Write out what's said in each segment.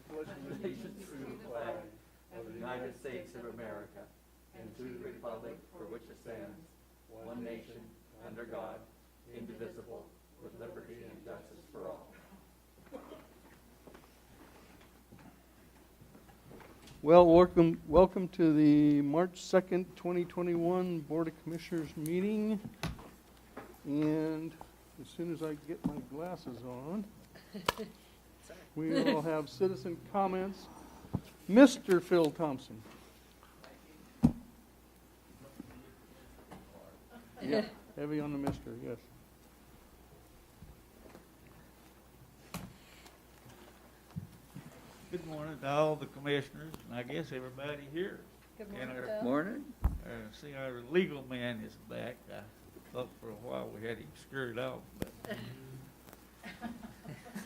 pledge allegiance to the flag of the United States of America and to the republic for which it stands, one nation, under God, indivisible, with liberty and justice for all. Well, welcome to the March 2nd, 2021 Board of Commissioners meeting. And as soon as I get my glasses on, we will have citizen comments. Mr. Phil Thompson. Yeah, heavy on the mister, yes. Good morning to all the commissioners, and I guess everybody here. Good And morning, our- Phil. Morning. See, our legal man is back. I thought for a while we had him scurried off, but.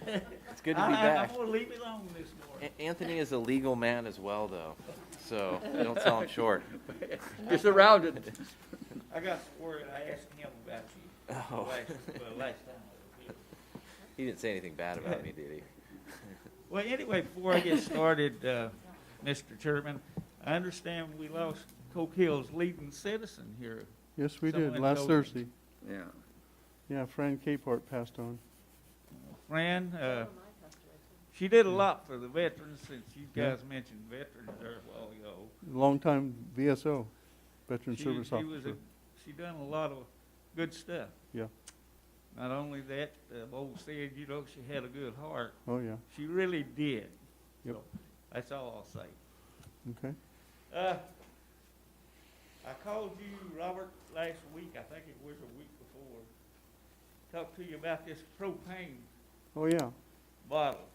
It's good to be back. I'm gonna leave it on this morning. Anthony is a legal man as well, though, so don't sell him short. You're surrounded. I got worried, I asked him about you Oh. last time I was here. He didn't say anything bad about me, did he? Well, anyway, before I get started, Mr. Chairman, I understand we lost Coke Hill's leading citizen here. Yes, we Someone did, last told me. Thursday. Yeah. Yeah, Fran Capehart passed on. Fran, she did a lot for the veterans, since you guys mentioned veterans there a while ago. Longtime VSO, Veteran Service Officer. She done a lot of good stuff. Yeah. Not only that, old said, you know, she had a good heart. Oh, yeah, She really did. Yep. So that's all I'll say. okay. I called you, Robert, last week. I think it was a week before. Talked to you about this propane Oh, yeah, bottle.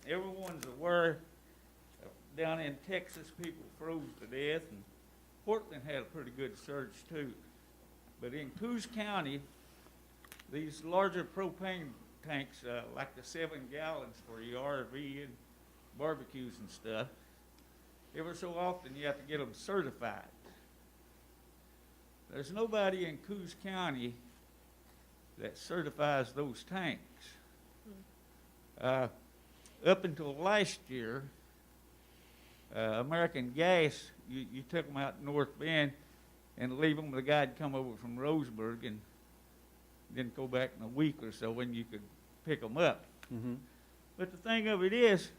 Everyone's aware, down in Texas, people froze to death, and Portland had a pretty good surge too. But in Coos County, these larger propane tanks, like the 7 gallons for your RV and barbecues and stuff, ever so often you have to get them certified. There's nobody in Coos County that certifies those tanks. Up until last year, American Gas, you took them out North Bend and leave them with a guy to come over from Roseburg and then go back in a week or so when you could pick them up. mm-hmm, But the thing of it is,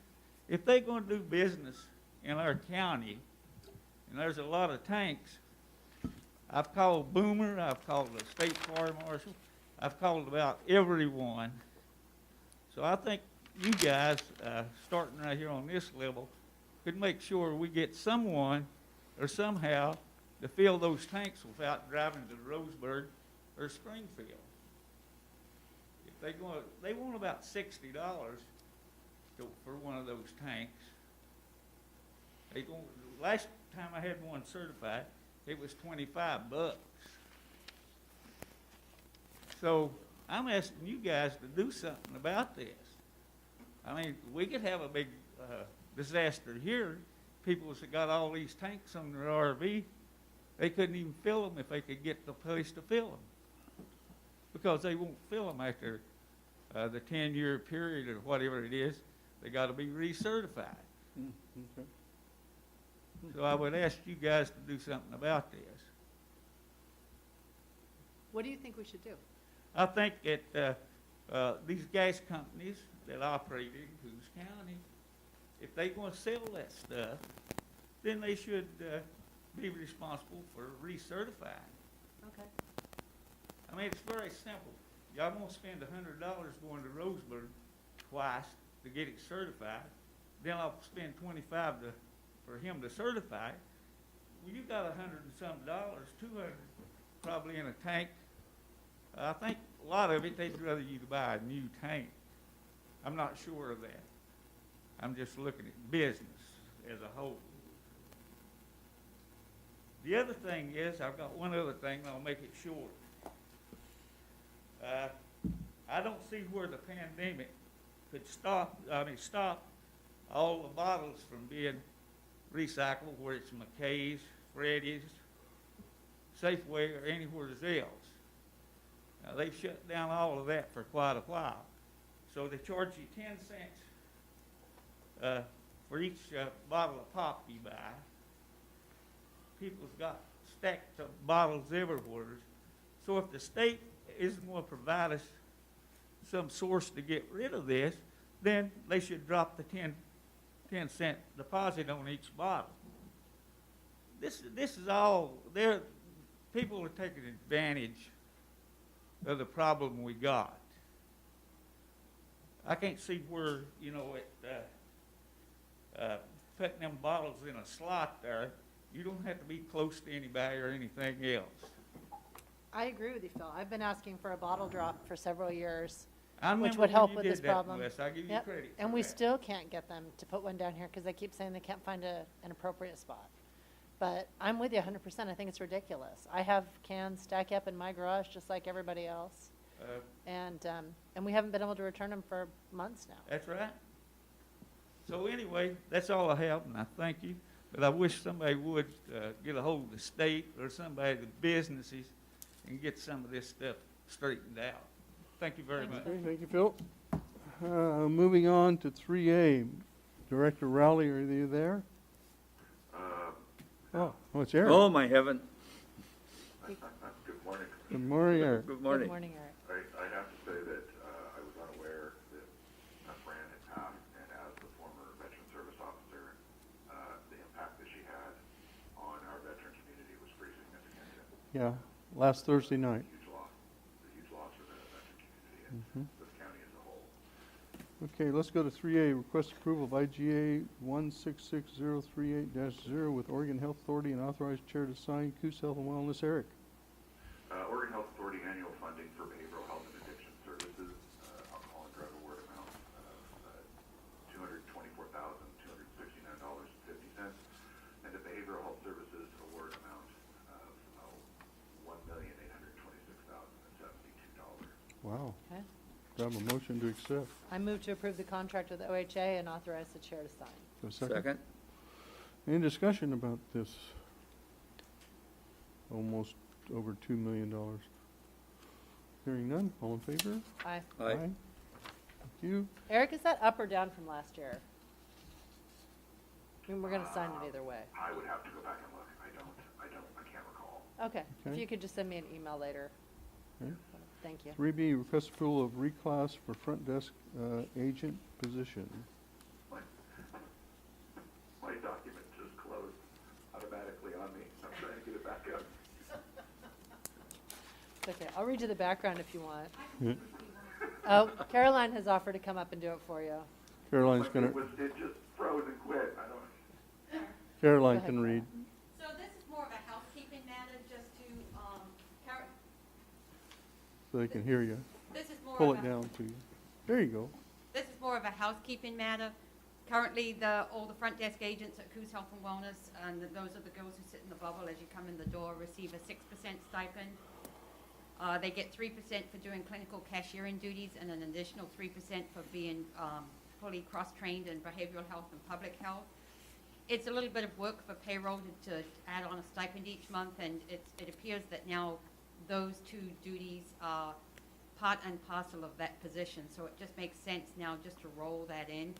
if they're going to do business in our county, and there's a lot of tanks, I've called Boomer, I've called the state fire marshal, I've called about everyone. So I think you guys, starting right here on this level, could make sure we get someone or somehow to fill those tanks without driving to Roseburg or Springfield. If they want about $60 for one of those tanks. Last time I had one certified, it was $25. So I'm asking you guys to do something about this. I mean, we could have a big disaster here. People that got all these tanks on their RV, they couldn't even fill them if they could get the place to fill them, because they won't fill them after the 10-year period or whatever it is. They got to be recertified. okay. So I would ask you guys to do something about this. What do you think we should do? I think that these gas companies that operate in Coos County, if they want to sell that stuff, then they should be responsible for recertifying. Okay. I mean, it's very simple. Y'all gonna spend $100 going to Roseburg twice to get it certified. Then I'll spend $25 for him to certify it. Well, you got $100 and some dollars, $200 probably in a tank. I think a lot of it, they'd rather you to buy a new tank. I'm not sure of that. I'm just looking at business as a whole. The other thing is, I've got one other thing, and I'll make it short. I don't see where the pandemic could stop all the bottles from being recycled, where it's McKay's, Freddy's, Safeway, or anywhere else. Now, they've shut down all of that for quite a while. So they charge you 10 cents for each bottle of pop you buy, people's got stacks of bottles everywhere. So if the state isn't going to provide us some source to get rid of this, then they should drop the 10-cent deposit on each bottle. This is all, people are taking advantage of the problem we got. I can't see where, putting them bottles in a slot there, you don't have to be close to anybody or anything else. I agree with you, Phil. I've been asking for a bottle drop for several years, I remember which would when help you with did this that, problem. Wes. I give you Yep. credit for And we that. still can't get them to put one down here because they keep saying they can't find an appropriate spot. But I'm with you 100%. I think it's ridiculous. I have cans stack up in my garage just like everybody else. And we haven't been able to return them for months now. That's right. So anyway, that's all I have, and I thank you. But I wish somebody would get a hold of the state or somebody, the businesses, and get some of this stuff straightened out. Thank you very much. Okay, thank you, Phil. Moving on to 3A. Director Rowley, are you there? Oh, it's Eric. Oh, my heaven. Good morning. Good morning, Eric. Good Good morning. morning, Eric. I have to say that I was unaware that Fran had passed, and as the former veteran service officer, the impact that she had on our veteran community was pretty significant. Yeah, last Thursday night. A huge loss for the veteran community and the county as a whole. Okay, let's go to 3A, request approval of IGA 166038-0 with Oregon Health Authority and authorized chair to sign. Coos Health and Wellness, Eric. Oregon Health Authority annual funding for behavioral health and addiction services, alcohol and drug award amount of $224,269.50, and the behavioral health services award amount of $1,826,072. Wow. Okay. Do I have a motion to accept? I move to approve the contract with OHA and authorize the chair to sign. Do I have a Second? Any discussion about this? Almost over $2 million. Hearing none, all in favor? Aye. Aye. Thank you. Eric, is that up or down from last year? I mean, we're gonna sign it either way. I would have to go back and look. I can't recall. Okay, if Okay. you could just send me an email later. Okay. Thank you. 3B, request approval of reclass for front desk agent position. My document just closed automatically on me. I'm trying to get it back up. It's okay, I'll read you the background if you want. Oh, Caroline has offered to come up and do it for you. Caroline's gonna, It just froze and quit. I don't. Caroline Go ahead, can read. So this is more of a housekeeping matter, just to, So they can hear you. this is more Pull of it a, down to you. There you go. this is more of a housekeeping matter. Currently, all the front desk agents at Coos Health and Wellness, and those are the girls who sit in the bubble as you come in the door, receive a 6% stipend. They get 3% for doing clinical cashiering duties and an additional 3% for being fully cross-trained in behavioral health and public health. It's a little bit of work for payroll to add on a stipend each month, and it appears that now those two duties are part and parcel of that position. So it just makes sense now just to roll that in.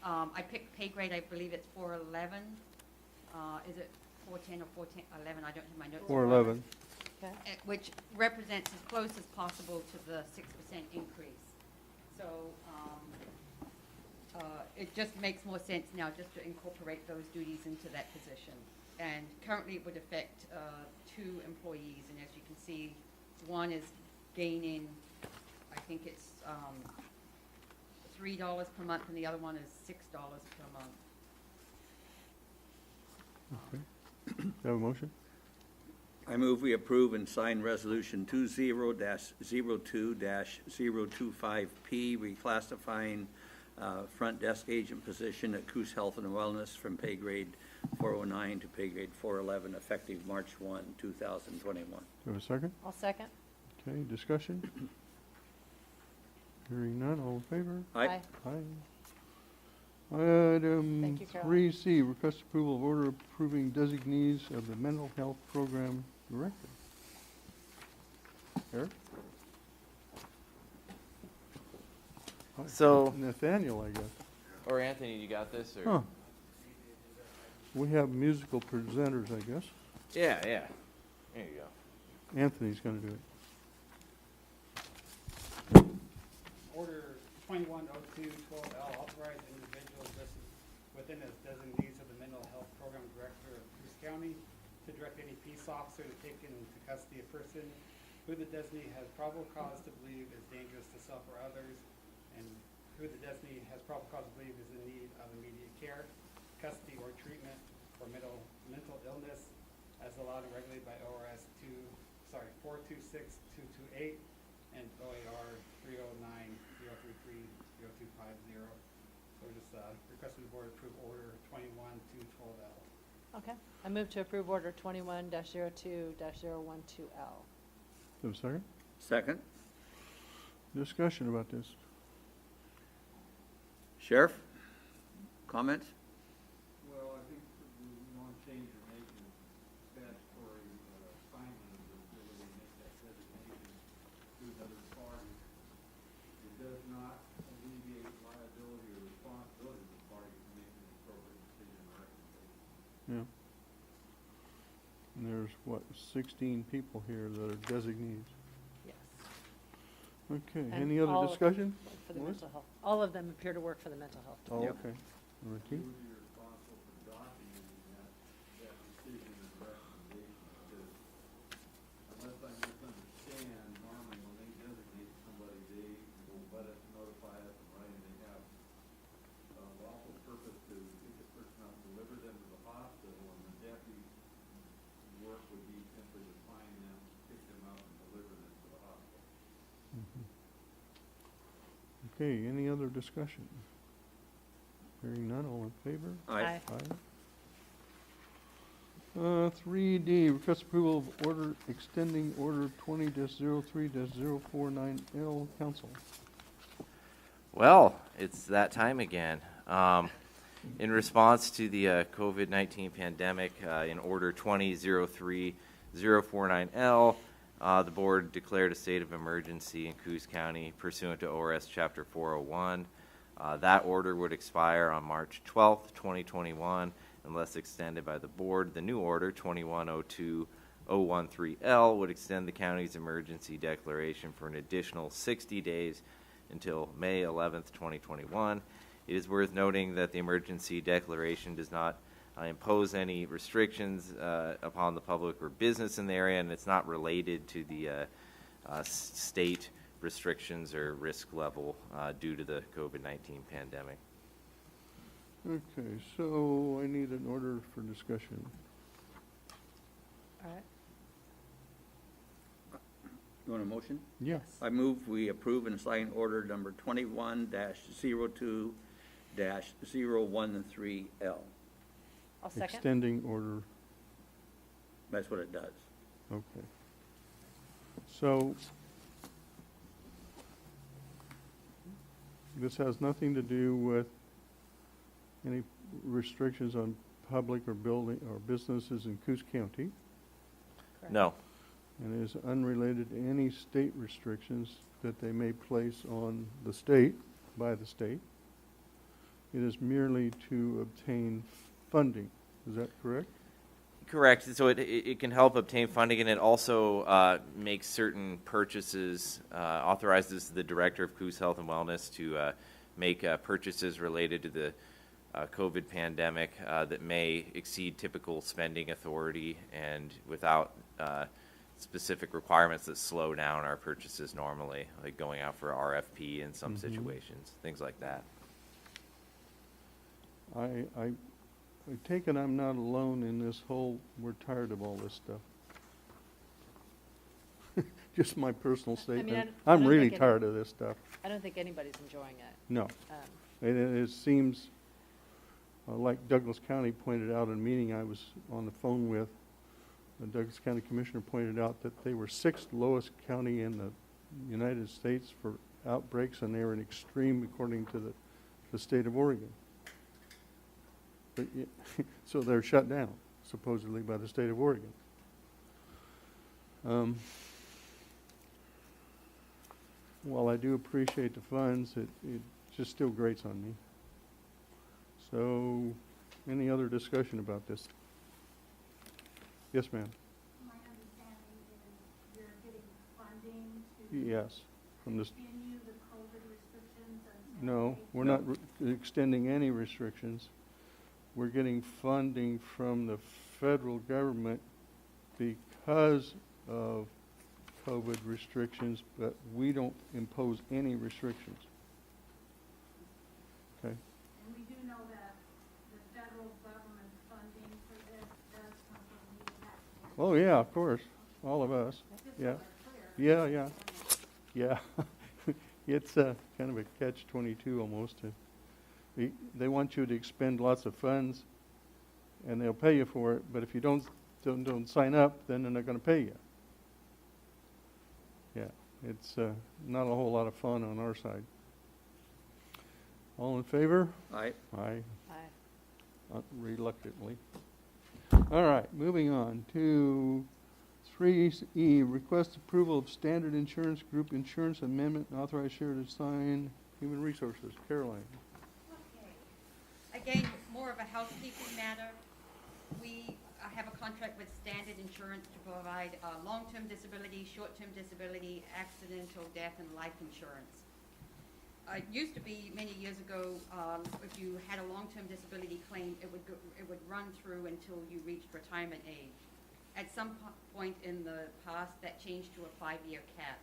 I picked pay grade, I believe it's 411. Is it 410 or 411? I don't have my notes. 411. Okay. Which represents as close as possible to the 6% increase. So it just makes more sense now just to incorporate those duties into that position. And currently it would affect 2 employees, and as you can see, one is gaining, I think it's $3 per month, and the other one is $6 per month. Okay. Do you have a motion? I move we approve and sign Resolution 20-02-025P, reclassifying front desk agent position at Coos Health and Wellness from pay grade 409 to pay grade 411, effective March 1, 2021. Do you have a second? I'll second. Okay, discussion? Hearing none, all in favor? Aye. Aye. Item Thank you, Caroline. 3C, request approval of order approving designees of the Mental Health Program Director. Eric? So- Nathaniel, I guess. Or Anthony, you got this? Or? Huh. We have musical presenters, I guess. Yeah, yeah. There you go. Anthony's gonna do it. Order 210212L, authorize individuals listed within as designees of the Mental Health Program Director of Coos County to direct any peace officer to take into custody a person who the designee has probable cause to believe is dangerous to self or others, and who the designee has probable cause to believe is in need of immediate care, custody, or treatment for mental illness as allowed and regulated by ORS 426228 and OAR 309-033-0250. So we're just requesting the board approve order 21-212L. Okay. I move to approve order 21-02-012L. Have a second? Second. Discussion about this. Sheriff, comments? Well, I think we want to change or make a statutory assignment of the ability to make that designation to another party. It does not alleviate liability or responsibility of the party to make an appropriate decision or recommendation. Yeah. And there's, what, 16 people here that are designees. Yes. Okay, And any all other of discussion? For the What? mental health. All of them appear to work for the mental health. Oh, Yep. okay. Ricky? You would be responsible for documenting that decision and recommendation, because unless I misunderstand, normally when they designate somebody, they will let us notify us in writing they have a lawful purpose to pick the person up, deliver them to the hospital, and the deputy's work would be simply to find them, pick them up, and deliver them to the hospital. Okay, any other discussion? Hearing none, all in favor? Aye. Aye. 3D, request approval of order extending order 20-03-049L, council. Well, it's that time again. In response to the COVID-19 pandemic, in Order 20-03-049L, the board declared a state of emergency in Coos County pursuant to ORS Chapter 401. That order would expire on March 12th, 2021, unless extended by the board. The new order, 21-02-013L, would extend the county's emergency declaration for an additional 60 days until May 11th, 2021. It is worth noting that the emergency declaration does not impose any restrictions upon the public or business in the area, and it's not related to the state restrictions or risk level due to the COVID-19 pandemic. Okay, so I need an order for discussion. All right. You want a motion? Yeah. Yes. I move we approve and sign order number 21-02-013L. I'll second. Extending order, That's what it does. okay. So, this has nothing to do with any restrictions on public or building or businesses in Coos County, Correct. No. and is unrelated to any state restrictions that they may place on the state, by the state. It is merely to obtain funding. Is that correct? Correct. So it can help obtain funding, and it also makes certain purchases, authorizes the director of Coos Health and Wellness to make purchases related to the COVID pandemic that may exceed typical spending authority and without specific requirements that slow down our purchases normally, like going out for RFP in some situations, things like that. I take it I'm not alone in this whole, we're tired of all this stuff. Just my personal I mean, statement. I I'm don't really think tired of this stuff. I don't think anybody's enjoying it. No. Um, It seems, like Douglas County pointed out in a meeting I was on the phone with, the Douglas County Commissioner pointed out that they were sixth lowest county in the United States for outbreaks, and they were an extreme according to the state of Oregon. But so they're shut down, supposedly, by the state of Oregon. While I do appreciate the funds, it just still grates on me. So, any other discussion about this? Yes, ma'am. My understanding is you're getting funding to Yes, from this, continue the COVID restrictions until. no, we're not extending any restrictions. We're getting funding from the federal government because of COVID restrictions, but we don't impose any restrictions. Okay? And we do know that the federal government funding for this does come from the taxpayers. Oh, yeah, of course, all of us, Just yeah. so we're clear. Yeah. It's kind of a catch-22 almost. They want you to expend lots of funds, and they'll pay you for it, but if you don't sign up, then they're not going to pay you. Yeah, it's not a whole lot of fun on our side. All in favor? Aye. Aye, Aye. reluctantly. All right, moving on to 3E, request approval of standard insurance group insurance amendment, and authorize chair to sign. Human Resources, Caroline. Again, more of a housekeeping matter. We have a contract with Standard Insurance to provide long-term disability, short-term disability, accidental death, and life insurance. It used to be many years ago, if you had a long-term disability claim, it would run through until you reached retirement age. At some point in the past, that changed to a 5-year cap.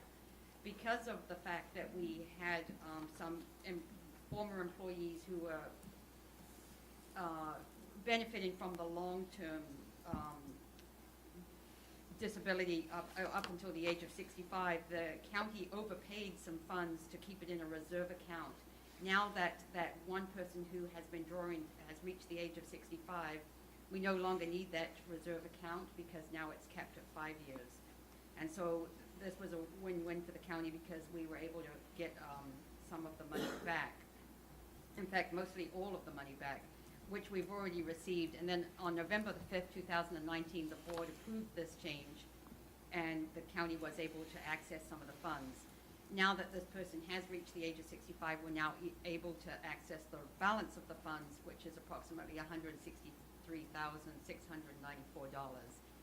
Because of the fact that we had some former employees who were benefiting from the long-term disability up until the age of 65, the county overpaid some funds to keep it in a reserve account. Now that one person who has been drawing has reached the age of 65, we no longer need that reserve account because now it's kept at 5 years. And so this was a win-win for the county because we were able to get some of the money back. In fact, mostly all of the money back, which we've already received. And then on November the 5th, 2019, the board approved this change, and the county was able to access some of the funds. Now that this person has reached the age of 65, we're now able to access the balance of the funds, which is approximately $163,694.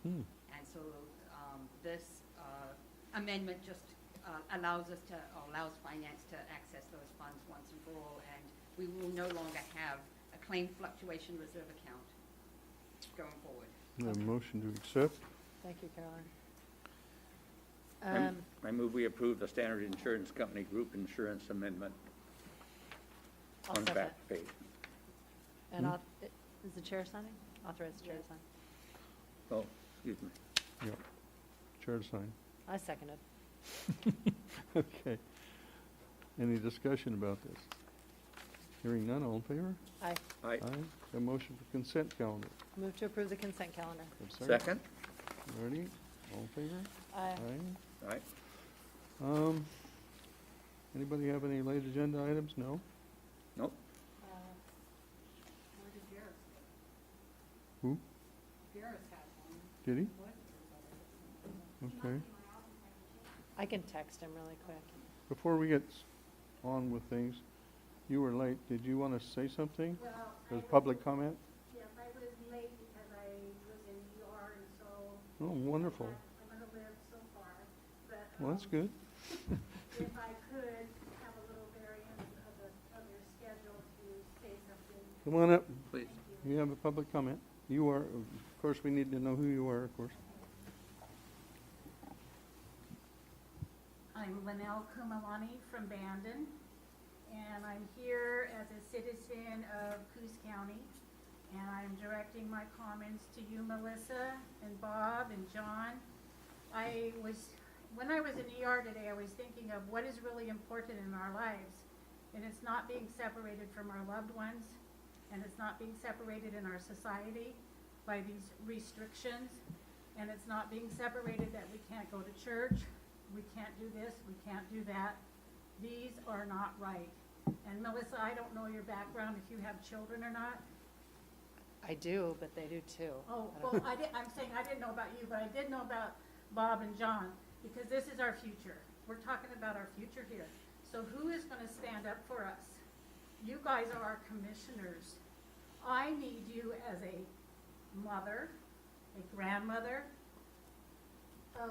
And so this amendment just allows finance to access those funds once and for all, and we will no longer have a claim fluctuation reserve account going forward. We have a motion to accept. Thank you, Caroline. I move we approve the Standard Insurance Company Group Insurance Amendment I'll on second. back page. And is the chair signing? Authorize the chair to sign. Oh, excuse me. Yep. Chair to sign. I second it. Okay. Any discussion about this? Hearing none, all in favor? Aye. Aye. A motion for consent calendar. Move to approve the consent calendar. Have a Second? Ready? All in favor? Aye. Aye. Anybody have any late agenda items? No? Nope. Where did Garrett go? Who? Garrett had one. Did he? What? Okay. I can text him really quick. Before we get on with things, you were late. Did you want to say something? Well, As public comment? yes, I was late because I was in ER and so. Oh, wonderful. I'm gonna live so far, but. Well, that's good. If I could have a little variance of your schedule to say something. Come on up. Please. You have a public comment. You are, of course, we need to know who you are, of course. I'm Linnell Kumalani from Bandon, and I'm here as a citizen of Coos County, and I'm directing my comments to you, Melissa, and Bob, and John. When I was in ER today, I was thinking of what is really important in our lives, and it's not being separated from our loved ones, and it's not being separated in our society by these restrictions, and it's not being separated that we can't go to church, we can't do this, we can't do that. These are not right. And Melissa, I don't know your background, if you have children or not. I do, but they do too. Oh, I don't- well, I'm saying I didn't know about you, but I did know about Bob and John, because this is our future. We're talking about our future here. So who is gonna stand up for us? You guys are our commissioners. I need you as a mother, a grandmother of,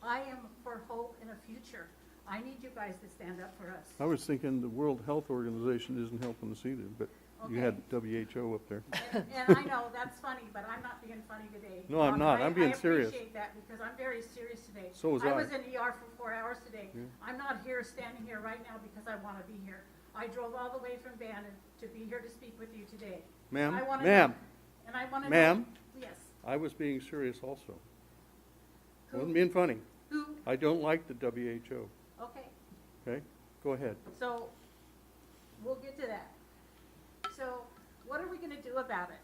I am for hope and a future. I need you guys to stand up for us. I was thinking the World Health Organization isn't helping us either, but you had WHO up there. And I know, that's funny, but I'm not being funny today. No, I'm not. I'm being serious. I appreciate that because I'm very serious today. So was I. I was in ER for 4 hours today. Yeah. I'm not here, standing here right now because I want to be here. I drove all the way from Bannon to be here to speak with you today. Ma'am, I wanna ma'am, know- And I want to know. ma'am, Yes. I was being serious also. I Who? wasn't being funny. Who? I don't like the WHO, Okay. okay? Go ahead. So, we'll get to that. So, what are we gonna do about it?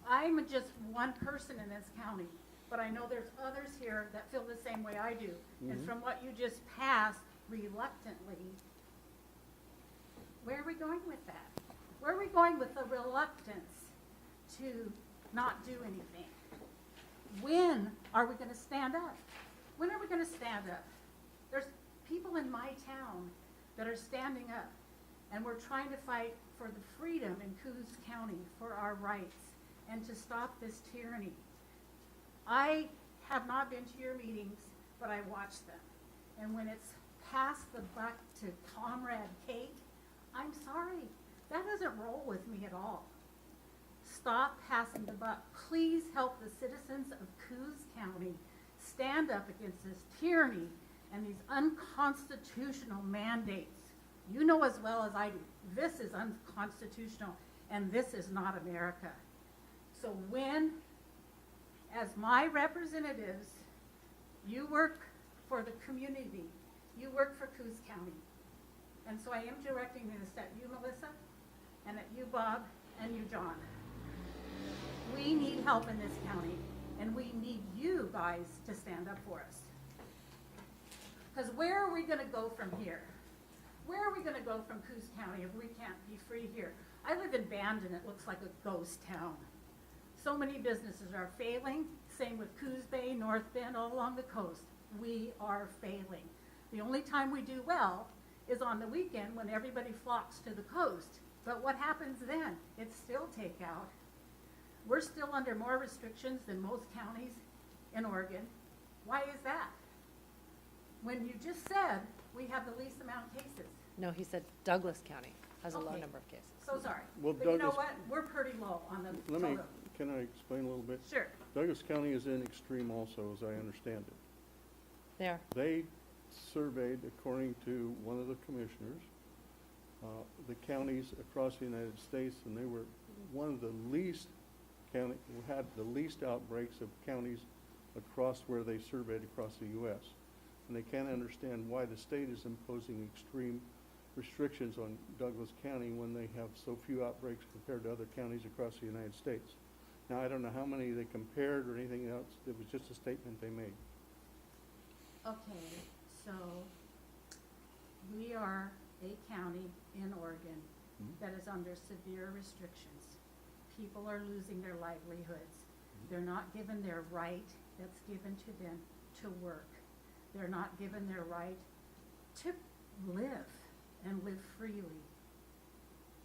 I'm just one person in this county, but I know there's others here that feel the same way I do. And from what you just passed reluctantly, where are we going with that? Where are we going with the reluctance to not do anything? When are we gonna stand up? When are we gonna stand up? There's people in my town that are standing up, and we're trying to fight for the freedom in Coos County, for our rights, and to stop this tyranny. I have not been to your meetings, but I watch them. And when it's passed the buck to Comrade Kate, I'm sorry, that doesn't roll with me at all. Stop passing the buck. Please help the citizens of Coos County stand up against this tyranny and these unconstitutional mandates. You know as well as I do, this is unconstitutional and this is not America. So when, as my representatives, you work for the community, you work for Coos County. And so I am directing this at you, Melissa, and at you, Bob, and you, John. We need help in this county, and we need you guys to stand up for us. Because where are we gonna go from here? Where are we gonna go from Coos County if we can't be free here? I live in Bandon, it looks like a ghost town. So many businesses are failing, same with Coos Bay, North Bend, all along the coast. We are failing. The only time we do well is on the weekend when everybody flocks to the coast. But what happens then? It's still takeout. We're still under more restrictions than most counties in Oregon. Why is that? When you just said we have the least amount of cases. No, he said Douglas County has a low Okay. number of cases. So sorry. Well, But you know Douglas- what? We're pretty low on the Let me, total. can I explain a little bit? Sure. Douglas County is in extreme also, as I understand it. There. They surveyed, according to one of the commissioners, the counties across the United States, and they were one of the least county, had the least outbreaks of counties across where they surveyed across the U.S. And they can't understand why the state is imposing extreme restrictions on Douglas County when they have so few outbreaks compared to other counties across the United States. Now, I don't know how many they compared or anything else. It was just a statement they made. Okay, so we are a county in Oregon that is under severe restrictions. People are losing their livelihoods. They're not given their right that's given to them to work. They're not given their right to live and live freely.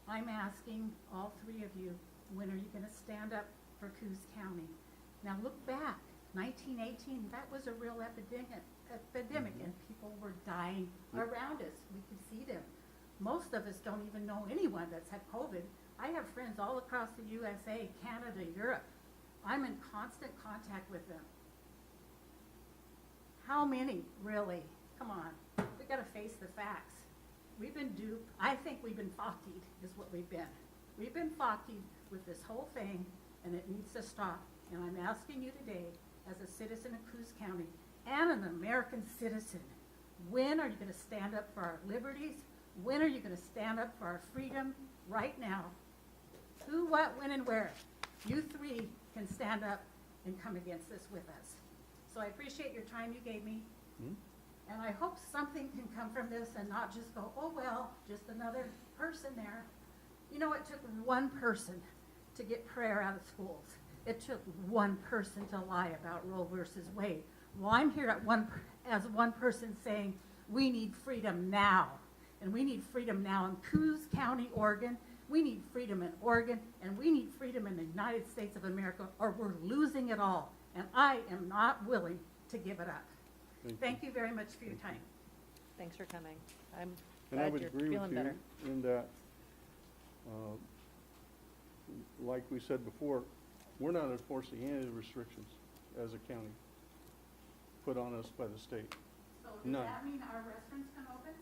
I'm asking all three of you, when are you gonna stand up for Coos County? Now look back, 1918, that was a real epidemic, and people were dying around us. We could see them. Most of us don't even know anyone that's had COVID. I have friends all across the USA, Canada, Europe. I'm in constant contact with them. How many, really? Come on, we gotta face the facts. We've been duped. I think we've been fakied, is what we've been. We've been fakied with this whole thing, and it needs to stop. And I'm asking you today, as a citizen of Coos County and an American citizen, when are you gonna stand up for our liberties? When are you gonna stand up for our freedom? Right now. Who, what, when, and where? You three can stand up and come against this with us. So I appreciate your time you gave me. And I hope something can come from this and not just go, oh, well, just another person there. You know, it took one person to get prayer out of schools. It took one person to lie about Roe versus Wade. Well, I'm here as one person saying we need freedom now. And we need freedom now in Coos County, Oregon. We need freedom in Oregon, and we need freedom in the United States of America, or we're losing it all. And I am not willing to give it up. Thank you very much for your time. Thanks for coming. I'm And I glad would you're agree with feeling you better. in that, like we said before, we're not enforcing any of the restrictions as a county put on us by the state. So does None. that mean our restaurants can open?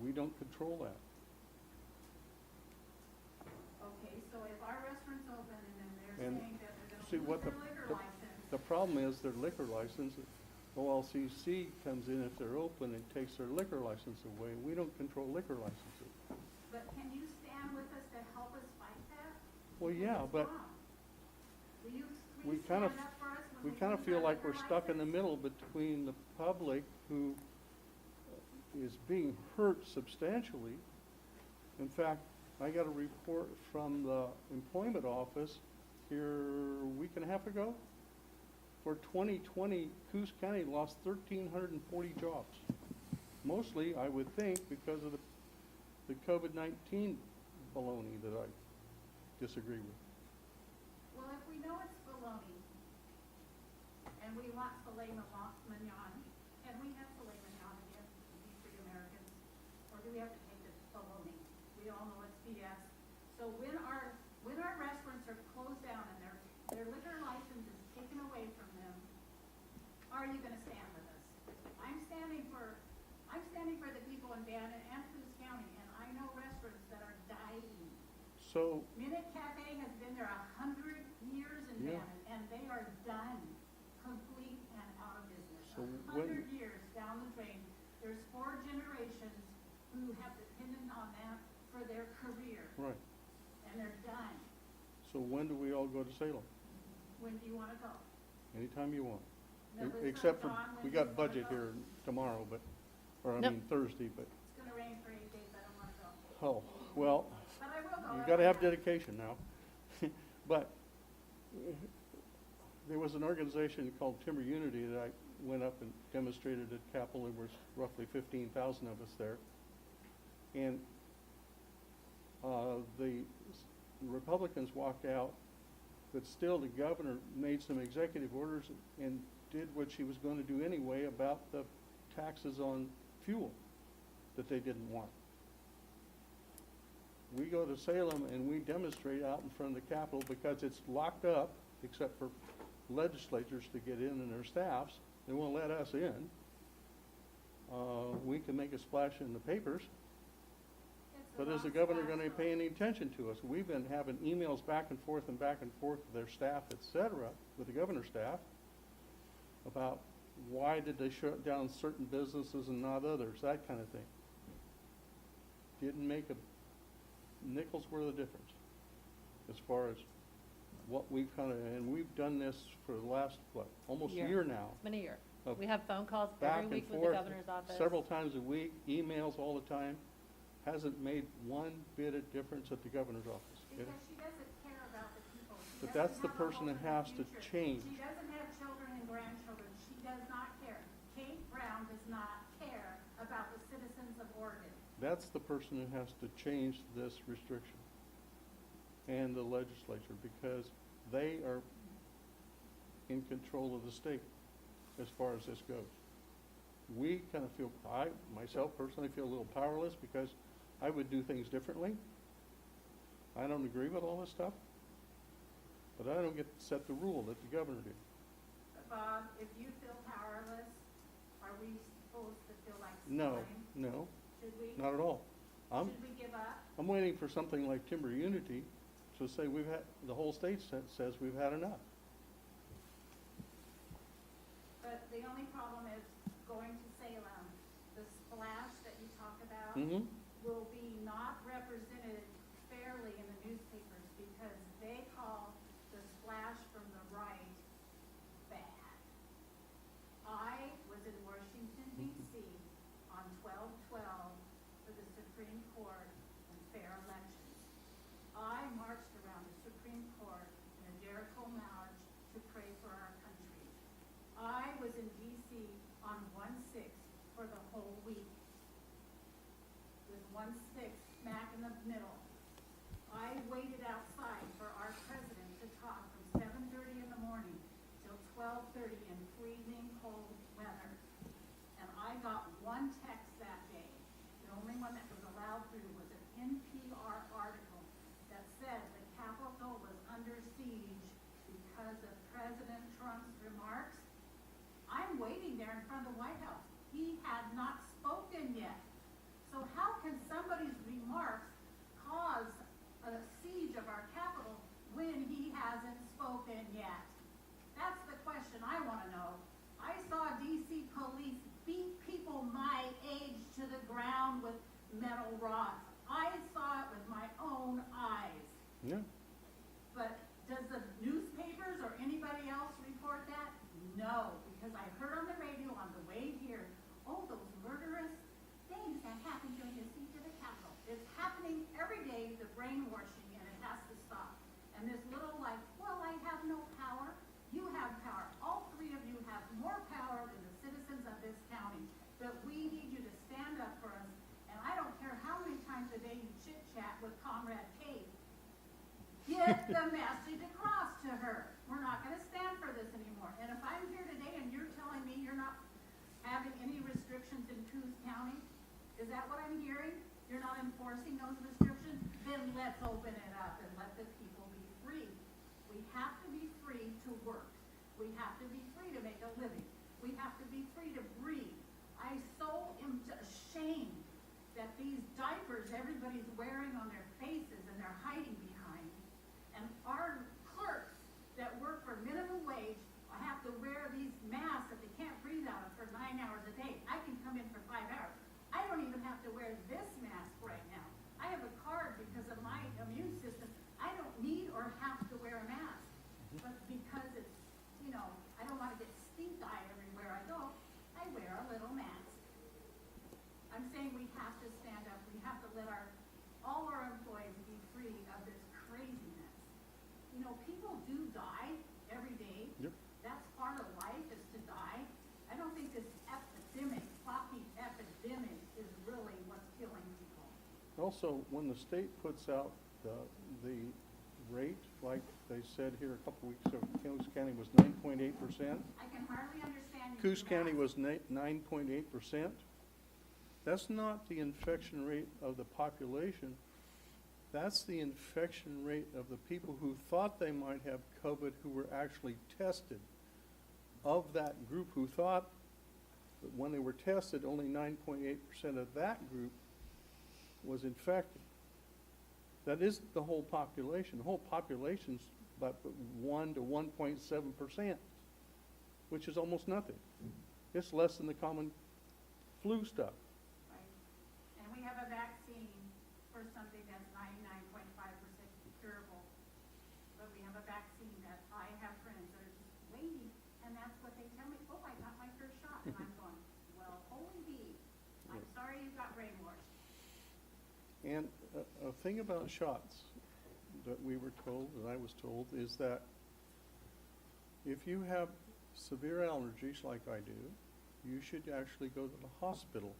We don't control that. Okay, so if our restaurants open and then they're And saying that they're see, gonna what lose their liquor license, the problem is their liquor license, OLCC comes in if they're open and takes their liquor license away. We don't control liquor licenses. but can you stand with us to help us fight that? Well, Because yeah, it's but wrong. Will you we please kind of, stand up for us when we we kind of lose feel our like liquor we're stuck in the license? middle between the public who is being hurt substantially. In fact, I got a report from the employment office here a week and a half ago. For 2020, Coos County lost 1,340 jobs. Mostly, I would think, because of the COVID-19 baloney that I disagree with. Well, if we know it's baloney, and we want filet mignon, can we have filet mignon again, to be free Americans? Or do we have to take the baloney? We all know it's BS. So when our restaurants are closed down and their liquor license is taken away from them, are you gonna stand with us? I'm standing for the people in Bannon and Coos County, and I know restaurants that are dying. So, Minute Cafe has been there 100 years in Yeah. Bannon, and they are done, complete and out of business. So 100 years down the drain. There's 4 generations who have depended on that for their career, right. and they're done. So when do we all go to Salem? When do you want to go? Anytime you want. Now, let's Except for, not Dawn, when we do you got wanna budget go? here tomorrow, but, or I Nope. mean Thursday, but, It's going to rain for 8 days, I don't want to go. oh, well, But I will go. you I gotta will have go. dedication now. But there was an organization called Timber Unity that I went up and demonstrated at Capitol. There was roughly 15,000 of us there. And the Republicans walked out, but still the governor made some executive orders and did what she was going to do anyway about the taxes on fuel that they didn't want. We go to Salem and we demonstrate out in front of the Capitol because it's locked up, except for legislators to get in and their staffs. They won't let us in. We can make a splash in the papers, It's a but is the lot governor splash, going to though. pay any attention to us? We've been having emails back and forth with their staff, et cetera, with the governor's staff, about why did they shut down certain businesses and not others, that kind of thing. Didn't make a nickel's worth of difference as far as what we've and we've done this for the last, almost a year now. It's been a year. of We have phone calls back every and week with the forth, governor's office. several times a week, emails all the time. Hasn't made one bit of difference at the governor's office. Because she doesn't care about the people. She But doesn't that's the have a person hope that in the has to future. change. She doesn't have children and grandchildren. She does not care. Kate Brown does not care about the citizens of Oregon. That's the person who has to change this restriction, and the legislature, because they are in control of the state as far as this goes. We kind of feel, I myself personally feel a little powerless because I would do things differently. I don't agree with all this stuff, but I don't get to set the rule that the governor did. But Bob, if you feel powerless, are we supposed to feel like No, stealing? no, Should we? not at all. Should we give up? I'm waiting for something like Timber Unity to say the whole state says we've had enough. But the only problem is going to Salem, the splash that you talk about Mm-hmm. will be not represented fairly in the newspapers because they call the splash from the right bad. I was in Washington DC on 12/12 for the Supreme Court and fair elections. I marched around the Supreme Court in a Jericho march to pray for our country. I was in DC on 1/6 for the whole week, with 1/6 smack in the middle. 5:30 in freezing cold weather. And I got one text that day. The only one that was allowed through was an NPR article that said the Capitol was under siege because of President Trump's remarks. I'm waiting there in front of the White House. He had not spoken yet. So how can somebody's remarks cause a siege of our Capitol when he hasn't spoken yet? That's the question I want to know. I saw DC police beat people my age to the ground with metal rods. I saw it with my own eyes. Yeah. But does the newspapers or anybody else report that? No, because I heard on the radio on the way here, oh, those murderous things that happen during the siege of the Capitol. It's happening every day, the brainwashing, and it has to stop. And this little like, well, I have no power. You have power. All three of you have more power than the citizens of this county. But we need you to stand up for us. And I don't care how many times a day you chit-chat with Comrade Kate. Get the message across to her. We're not going to stand for this anymore. And if I'm here today and you're telling me you're not having any restrictions in Coos County, is that what I'm hearing? You're not enforcing those restrictions? Then let's open it up and let the people be free. We have to be free to work. We have to be free to make a living. We have to be free to breathe. I so am ashamed that these diapers everybody's wearing on their faces and they're hiding behind. And our clerks that work for minimum wage have to wear these masks that they can't breathe out of for 9 hours a day. I can come in for 5 hours. I don't even have to wear this mask right now. I have a card because of my immune system. I don't need or have to wear a mask. But because it's, you know, I don't want to get stink eye everywhere I go, I wear a little mask. I'm saying we have to stand up. We have to let all our employees be free of this craziness. You know, people do die every day. Yep. That's part of life, is to die. I don't think this epidemic, floppy epidemic, is really what's killing people. Also, when the state puts out the rate, like they said here a couple weeks ago, Coos County was 9.8%. I can hardly understand you. Coos do County that. was 9.8%. That's not the infection rate of the population. That's the infection rate of the people who thought they might have COVID who were actually tested. Of that group who thought that when they were tested, only 9.8% of that group was infected. That isn't the whole population. The whole population's about 1 to 1.7%, which is almost nothing. It's less than the common flu stuff. Right. And we have a vaccine for something that's 99.5% curable. But we have a vaccine that I have friends that are just waiting, and that's what they tell me. Oh, I got my first shot. And I'm going, well, holy bee. I'm sorry you got brainwashed. And a thing about shots that we were told, that I was told, is that if you have severe allergies like I do, you should actually go to the hospital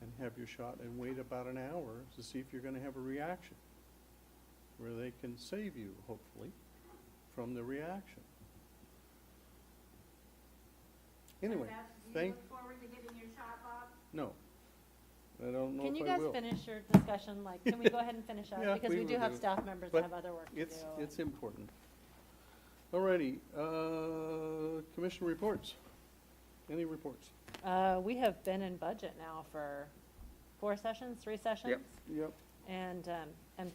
and have your shot and wait about an hour to see if you're going to have a reaction, where they can save you, hopefully, from the reaction. Anyway, Do you look forward to getting your shot, Bob? no. I don't know Can if you I guys will. finish your discussion? Like, can we go ahead and finish up? Yeah, Because we we do will have do. staff members But that have other work to do. It's important. Alrighty, commission reports. Any reports? We have been in budget now for 3 sessions? Yep. And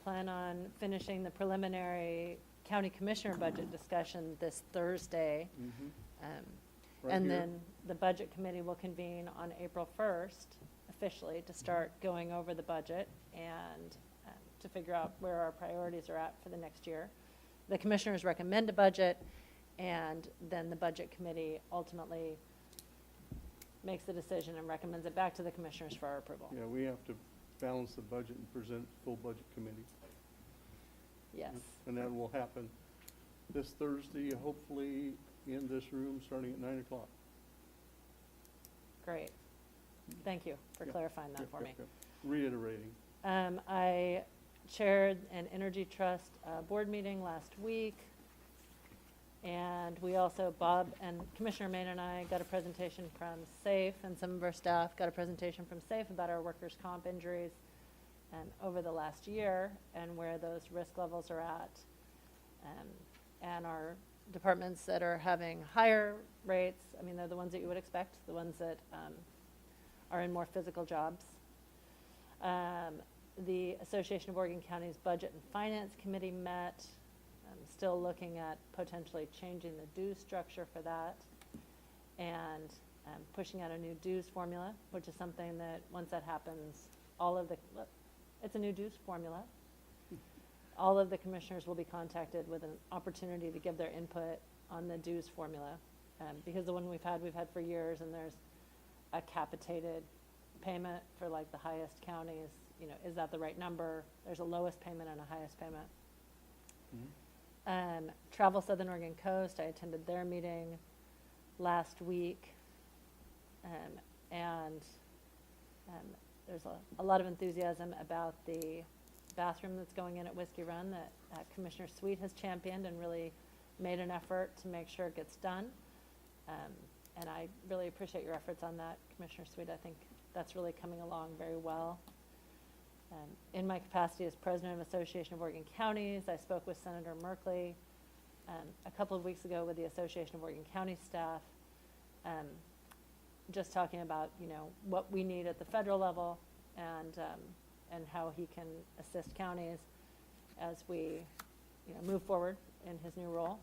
plan on finishing the preliminary county commissioner budget discussion this Thursday. Right And here. then the budget committee will convene on April 1st officially to start going over the budget and to figure out where our priorities are at for the next year. The commissioners recommend a budget, and then the budget committee ultimately makes the decision and recommends it back to the commissioners for our approval. Yeah, we have to balance the budget and present full budget committee. Yes. And that will happen this Thursday, hopefully in this room, starting at 9 o'clock. Great. Thank you for Yep. clarifying that Yep, for yep, me. yep. Reiterating. I chaired an Energy Trust board meeting last week. And we also, Bob and Commissioner Main and I got a presentation from SAFE, and some of our staff got a presentation from SAFE about our workers' comp injuries over the last year and where those risk levels are at. And our departments that are having higher rates, I mean, they're the ones that you would expect, the ones that are in more physical jobs. The Association of Oregon Counties Budget and Finance Committee met. Still looking at potentially changing the dues structure for that, and pushing out a new dues formula, which is something that once that happens, it's a new dues formula. All of the commissioners will be contacted with an opportunity to give their input on the dues formula, because the one we've had for years, and there's a capitated payment for like the highest counties. You know, is that the right number? There's a lowest payment and a highest payment. Travel Southern Oregon Coast, I attended their meeting last week, and there's a lot of enthusiasm about the bathroom that's going in at Whiskey Run that Commissioner Sweet has championed and really made an effort to make sure it gets done. And I really appreciate your efforts on that, Commissioner Sweet. I think that's really coming along very well. In my capacity as president of Association of Oregon Counties, I spoke with Senator Merkley a couple of weeks ago with the Association of Oregon County staff, just talking about, you know, what we need at the federal level and how he can assist counties as we, you know, move forward in his new role.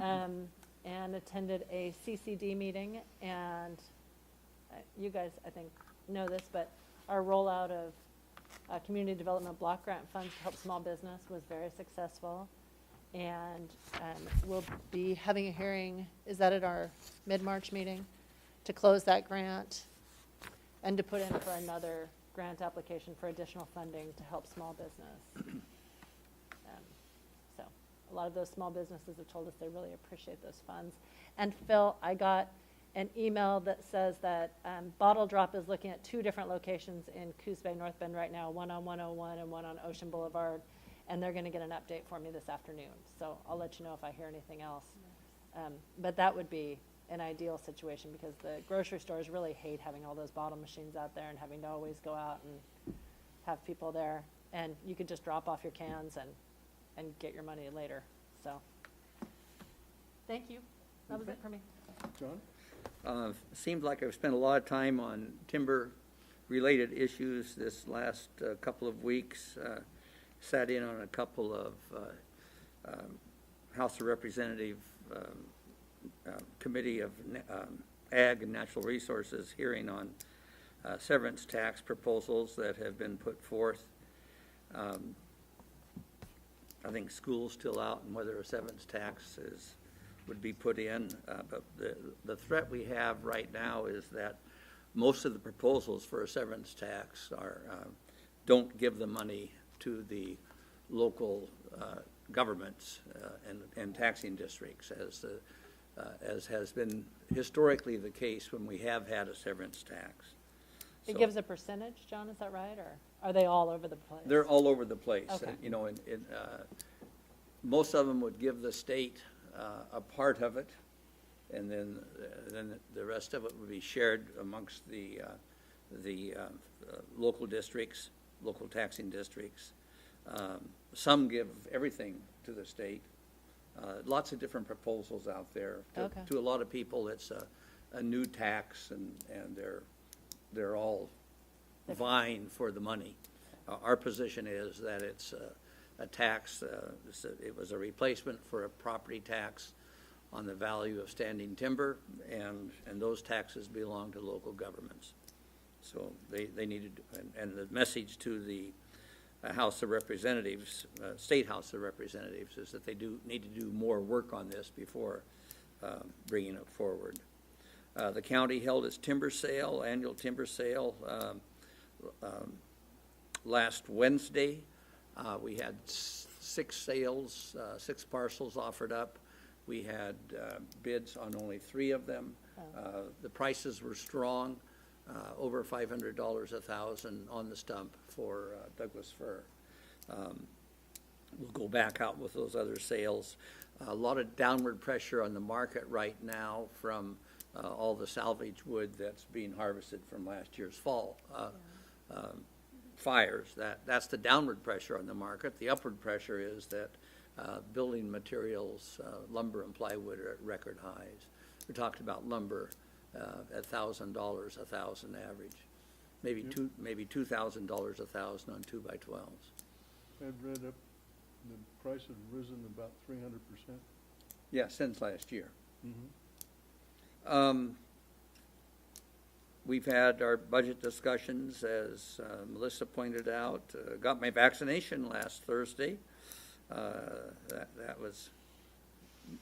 And attended a CCD meeting, and you guys, I think, know this, but our rollout of community development block grant funds to help small business was very successful, and we'll be having a hearing, is that at our mid-March meeting, to close that grant and to put in for another grant application for additional funding to help small business. So a lot of those small businesses have told us they really appreciate those funds. And Phil, I got an email that says that Bottle Drop is looking at 2 different locations in Coos Bay, North Bend right now, one on 101 and one on Ocean Boulevard, and they're going to get an update for me this afternoon. So I'll let you know if I hear anything else. But that would be an ideal situation, because the grocery stores really hate having all those bottle machines out there and having to always go out and have people there. And you could just drop off your cans and get your money later. So thank you. That was it for me. John? Seems like I've spent a lot of time on timber-related issues this last couple of weeks. Sat in on a couple of House of Representative Committee of Ag and Natural Resources hearing on severance tax proposals that have been put forth. I think school's still out and whether a severance tax would be put in. But the threat we have right now is that most of the proposals for a severance tax don't give the money to the local governments and taxing districts, as has been historically the case when we have had a severance tax. It gives a percentage, John, is that right? Or are they all over the place? They're all over the place. Okay. You know, most of them would give the state a part of it, and then the rest of it would be shared amongst the local districts, local taxing districts. Some give everything to the state. Lots of different proposals out there. Okay. To a lot of people, it's a new tax, and they're all vying for the money. Our position is that it's a tax. It was a replacement for a property tax on the value of standing timber, and those taxes belong to local governments. So they needed, and the message to the House of Representatives, State House of Representatives, is that they do need to do more work on this before bringing it forward. The county held its annual timber sale last Wednesday. We had 6 sales, 6 parcels offered up. We had bids on only 3 of them. The prices were strong, over $500 a thousand on the stump for Douglas fir. We'll go back out with those other sales. a lot of downward pressure on the market right now from all the salvage wood that's being harvested from last year's fall fires. That's the downward pressure on the market. The upward pressure is that building materials, lumber and plywood are at record highs. We talked about lumber at $1,000 a thousand average, maybe $2,000 a thousand on 2x12s. I'd read up, the price had risen about 300%. Yeah, since last year. Mm-hmm. We've had our budget discussions, as Melissa pointed out. Got my vaccination last Thursday. That was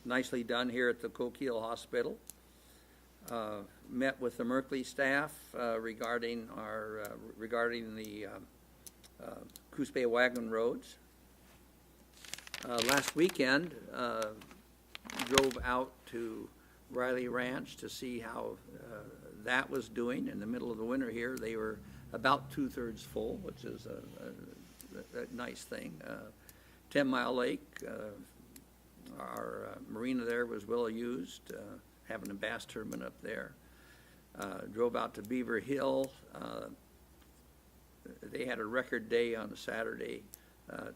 nicely done here at the Coquille Hospital. Met with the Merkley staff regarding the Coos Bay Wagon roads. Last weekend, drove out to Riley Ranch to see how that was doing. In the middle of the winter here, they were about 2/3 full, which is a nice thing. 10 Mile Lake, our marina there was well used, having a bass tournament up there. Drove out to Beaver Hill. They had a record day on a Saturday,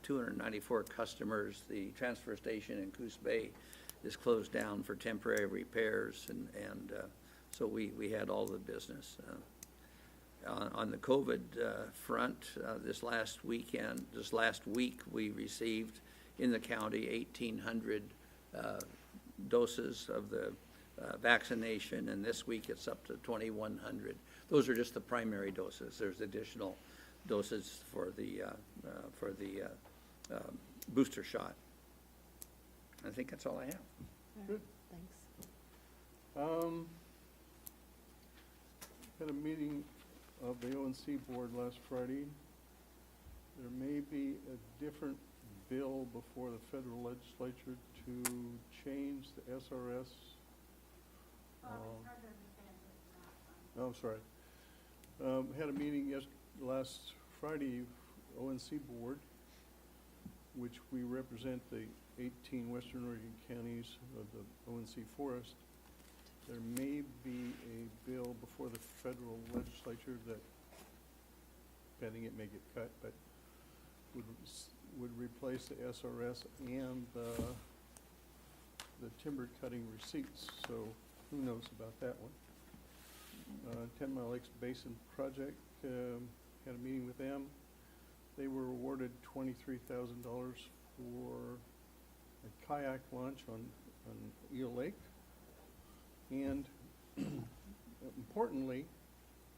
294 customers. The transfer station in Coos Bay is closed down for temporary repairs, and so we had all the business. On the COVID front, this last week, we received in the county 1,800 doses of the vaccination, and this week it's up to 2,100. Those are just the primary doses. There's additional doses for the booster shot. I think that's all I have. Good. Thanks. Had a meeting of the ONC board last Friday. There may be a different bill before the federal legislature to change the SRS. Oh, sorry. Had a meeting last Friday, ONC board, which we represent the 18 Western Oregon counties of the ONC forest. There may be a bill before the federal legislature that, pending it may get cut, but would replace the SRS and the timber cutting receipts. So who knows about that one? 10 Mile Lakes Basin Project, had a meeting with them. They were awarded $23,000 for a kayak launch on Eel Lake. And importantly,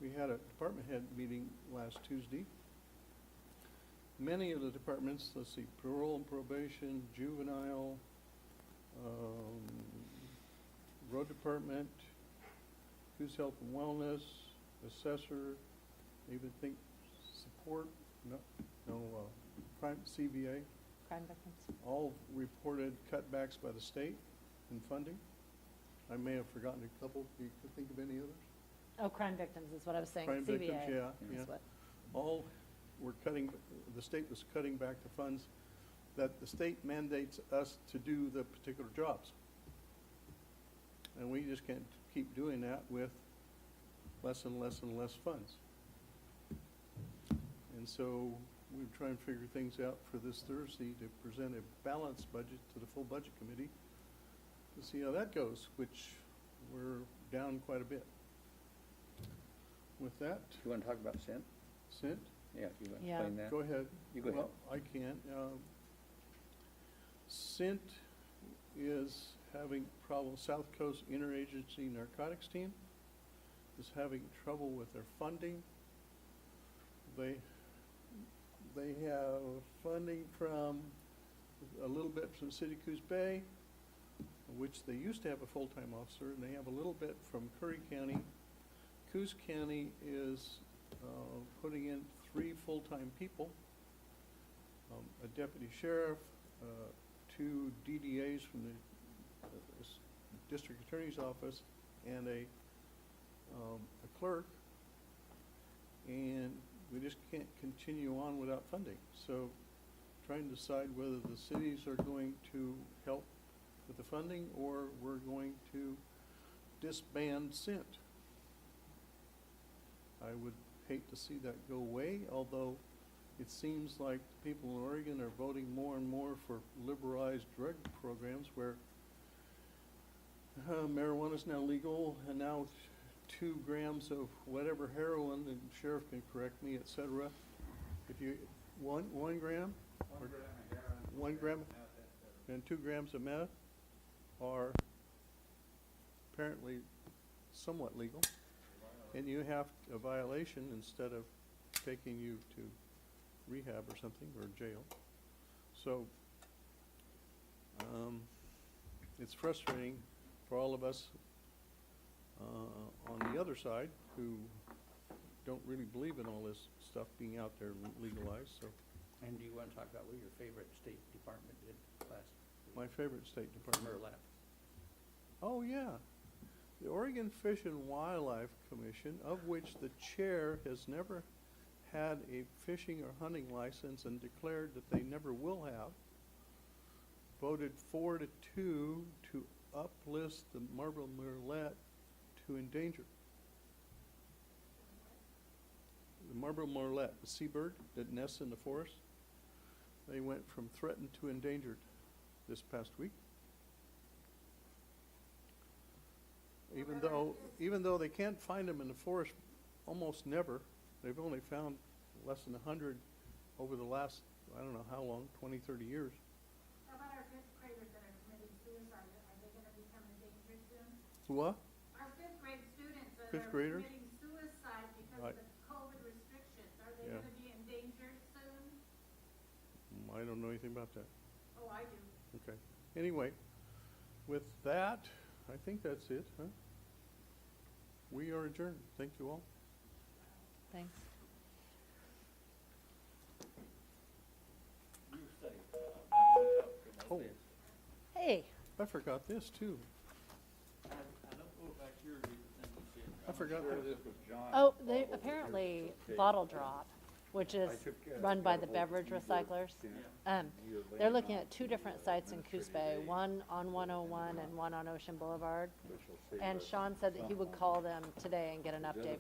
we had a department head meeting last Tuesday. Many of the departments, let's see, parole and probation, juvenile, road department, Coos Health and Wellness, assessor, even think support, crime, CVA, Crime victims. all reported cutbacks by the state in funding. I may have forgotten a couple. You could think of any others? Oh, crime victims is what I was saying. Crime CVA victims, yeah, is yeah. what- All were cutting, the state was cutting back the funds that the state mandates us to do the particular jobs. And we just can't keep doing that with less and less and less funds. And so we're trying to figure things out for this Thursday to present a balanced budget to the full budget committee to see how that goes, which we're down quite a bit. With that, You want to talk about SINT? Sint, Yeah, you want to Yeah. explain that? go ahead. You go ahead. Well, I can. Sint is having problems. South Coast Interagency Narcotics Team is having trouble with their funding. They have funding from a little bit from the City of Coos Bay, which they used to have a full-time officer, and they have a little bit from Curry County. Coos County is putting in 3 full-time people, a deputy sheriff, 2 DDAs from the district attorney's office, and a clerk, and we just can't continue on without funding. So trying to decide whether the cities are going to help with the funding, or we're going to disband Cint. I would hate to see that go away, although it seems like people in Oregon are voting more and more for liberalized drug programs where marijuana is now legal, and now 2 grams of whatever heroin, and sheriff can correct me, etc. If you, 1 gram? Or 1 gram and 2 grams of meth are apparently somewhat legal, and you have a violation instead of taking you to rehab or something, or jail. So, it's frustrating for all of us on the other side who don't really believe in all this stuff being out there legalized, so. And do you want to talk about what your favorite State Department did last week? My favorite State Department. Or left? Oh, yeah. The Oregon Fish and Wildlife Commission, of which the chair has never had a fishing or hunting license and declared that they never will have, voted 4-2 to uplist the marble murrelet to endangered. The marble murrelet, the seabird that nests in the forest, they went from threatened to endangered this past week. Even though they can't find them in the forest almost never, they've only found less than 100 over the last, I don't know how long, 20, 30 years. How about our fifth graders that are committing suicide? Are they gonna become endangered soon? What? Our fifth grade students that Fifth are graders? committing suicide because Right. of the COVID restrictions, are they Yeah. gonna be endangered soon? I don't know anything about that. Oh, I do. Okay. Anyway, with that, I think that's it, huh? We are adjourned. Thank you all. Thanks. You say, I'm gonna help promote Oh. this. Hey, I forgot this too. I don't know if I shared everything you said. I forgot I'm that. sure this was John. oh, they apparently Bottle Drop, which is took, run by the the whole beverage keyboard, recyclers. They're looking at 2 different sites in Coos Bay, one on 101 and one on Ocean Boulevard. And Sean said that he would call them today and get an update